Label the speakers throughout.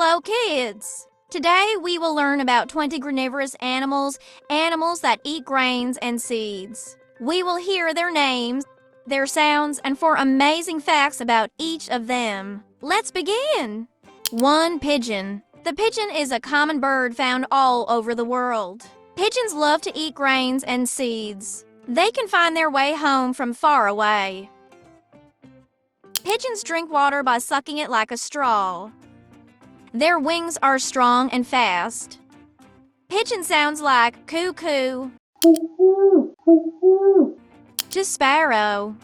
Speaker 1: Hello, kids! Today we will learn about 20 granivorous animals that eat grains and seeds. We will hear their names, their sounds, and for amazing facts about each of them. Let's begin! 1. Pigeon. The pigeon is a common bird found all over the world. Pigeons love to eat grains and seeds. They can find their way home from far away. Pigeons drink water by sucking it like a straw. Their wings are strong and fast. Pigeon sounds like coo-coo to sparrow.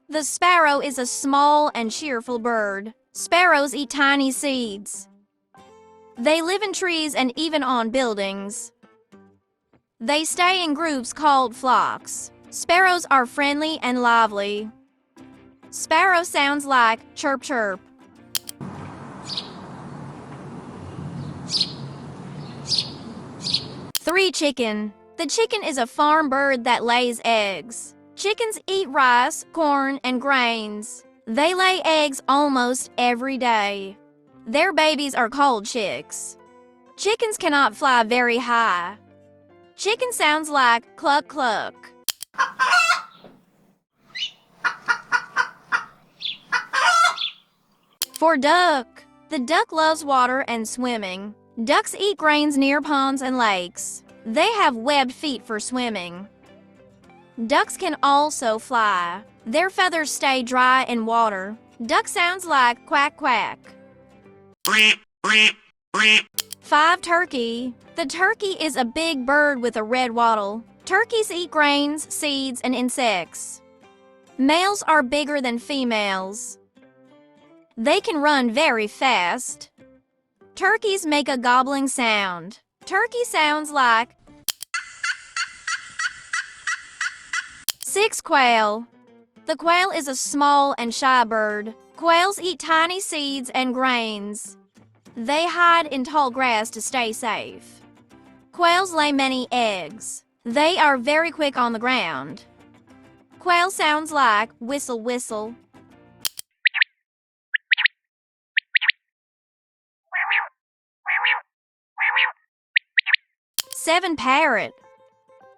Speaker 1: The sparrow is a small and cheerful bird. Sparrows eat tiny seeds. They live in trees and even on buildings. They stay in groups called flocks. Sparrows are friendly and lively. Sparrow sounds like chirp chirp. 3. Chicken. The chicken is a farm bird that lays eggs. Chickens eat rice, corn, and grains. They lay eggs almost every day. Their babies are called chicks. Chickens cannot fly very high. Chicken sounds like cluck cluck. 4. Duck. The duck loves water and swimming. Ducks eat grains near ponds and lakes. They have webbed feet for swimming. Ducks can also fly. Their feathers stay dry in water. Duck sounds like quack quack. 5. Turkey. The turkey is a big bird with a red wattle. Turkeys eat grains, seeds, and insects. Males are bigger than females. They can run very fast. Turkeys make a gobbling sound. Turkey sounds like 6. Quail. The quail is a small and shy bird. Quails eat tiny seeds and grains. They hide in tall grass to stay safe. Quails lay many eggs. They are very quick on the ground. Quail sounds like whistle whistle. 7. Parrot.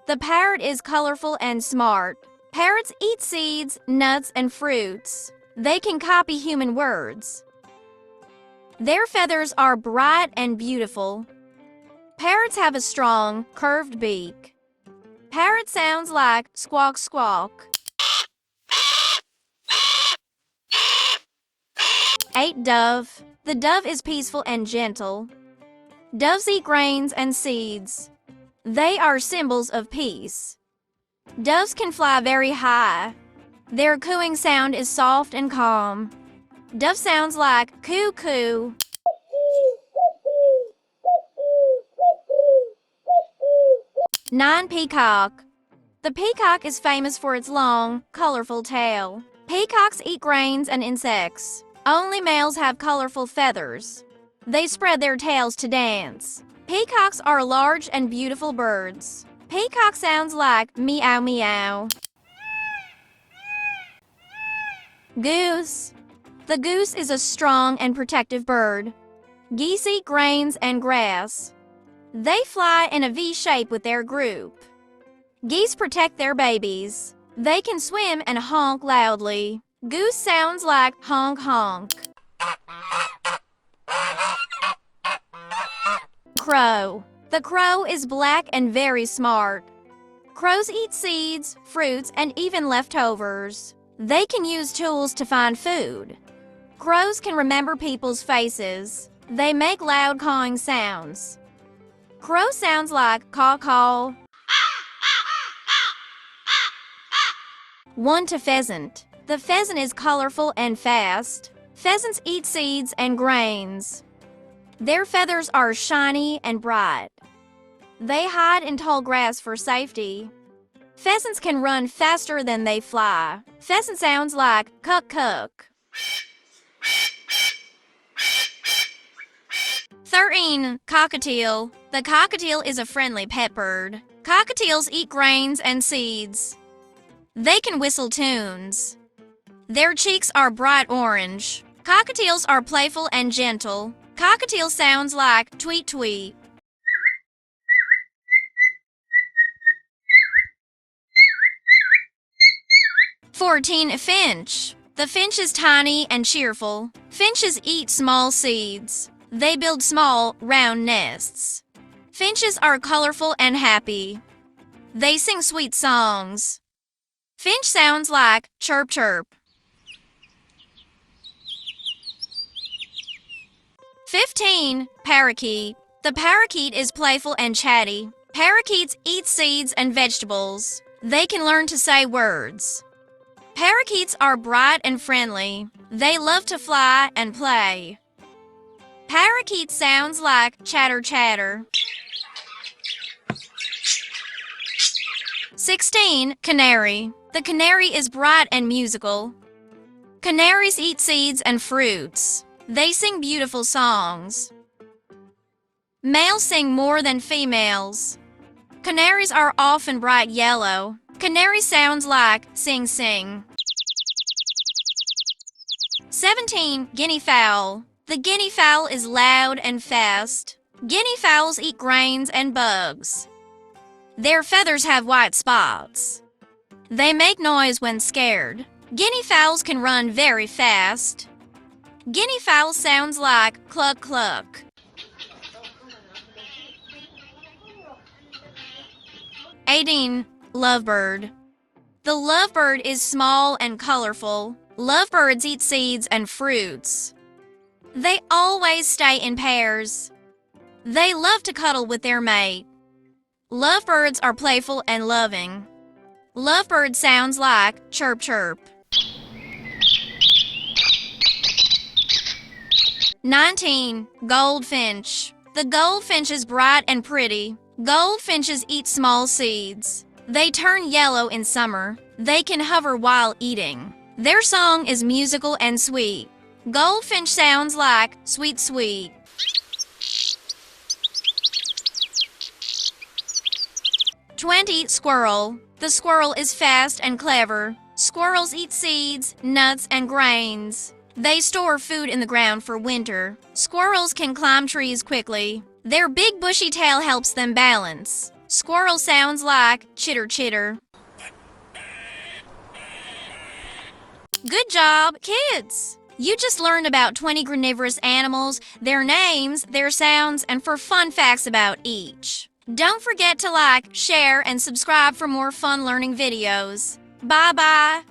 Speaker 1: The parrot is colorful and smart. Parrots eat seeds, nuts, and fruits. They can copy human words. Their feathers are bright and beautiful. Parrots have a strong, curved beak. Parrot sounds like squawk squawk. 8. Dove. The dove is peaceful and gentle. Doves eat grains and seeds. They are symbols of peace. Doves can fly very high. Their cooing sound is soft and calm. Dove sounds like coo coo. 9. Peacock. The peacock is famous for its long, colorful tail. Peacocks eat grains and insects. Only males have colorful feathers. They spread their tails to dance. Peacocks are large and beautiful birds. Peacock sounds like meow meow. Goose. The goose is a strong and protective bird. Geese eat grains and grass. They fly in a V shape with their group. Geese protect their babies. They can swim and honk loudly. Goose sounds like honk honk. Crow. The crow is black and very smart. Crows eat seeds, fruits, and even leftovers. They can use tools to find food. Crows can remember people's faces. They make loud cawing sounds. Crow sounds like caw-caw. 1. Pheasant. The pheasant is colorful and fast. Pheasants eat seeds and grains. Their feathers are shiny and bright. They hide in tall grass for safety. Pheasants can run faster than they fly. Pheasant sounds like cuck cuck. 13. Cockatiel. The cockatiel is a friendly pet bird. Cockatiels eat grains and seeds. They can whistle tunes. Their cheeks are bright orange. Cockatiels are playful and gentle. Cockatiel sounds like tweet tweet. 14. Finch. The finch is tiny and cheerful. Finches eat small seeds. They build small, round nests. Finches are colorful and happy. They sing sweet songs. Finch sounds like chirp chirp. 15. Parakeet. The parakeet is playful and chatty. Parakeets eat seeds and vegetables. They can learn to say words. Parakeets are bright and friendly. They love to fly and play. Parakeet sounds like chatter chatter. 16. Canary. The canary is bright and musical. Canaries eat seeds and fruits. They sing beautiful songs. Males sing more than females. Canaries are often bright yellow. Canary sounds like sing sing. 17. Guinea fowl. The guinea fowl is loud and fast. Guinea fowls eat grains and bugs. Their feathers have white spots. They make noise when scared. Guinea fowls can run very fast. Guinea fowl sounds like cluck cluck. 18. Lovebird. The lovebird is small and colorful. Lovebirds eat seeds and fruits. They always stay in pairs. They love to cuddle with their mate. Lovebirds are playful and loving. Lovebird sounds like chirp chirp. 19. Goldfinch. The goldfinch is bright and pretty. Goldfinches eat small seeds. They turn yellow in summer. They can hover while eating. Their song is musical and sweet. Goldfinch sounds like sweet sweet. 20. Squirrel. The squirrel is fast and clever. Squirrels eat seeds, nuts, and grains. They store food in the ground for winter. Squirrels can climb trees quickly. Their big bushy tail helps them balance. Squirrel sounds like chitter chitter. Good job, kids! You just learned about 20 granivorous animals, their names, their sounds, and for fun facts about each. Don't forget to like, share, and subscribe for more fun learning videos. Bye-bye!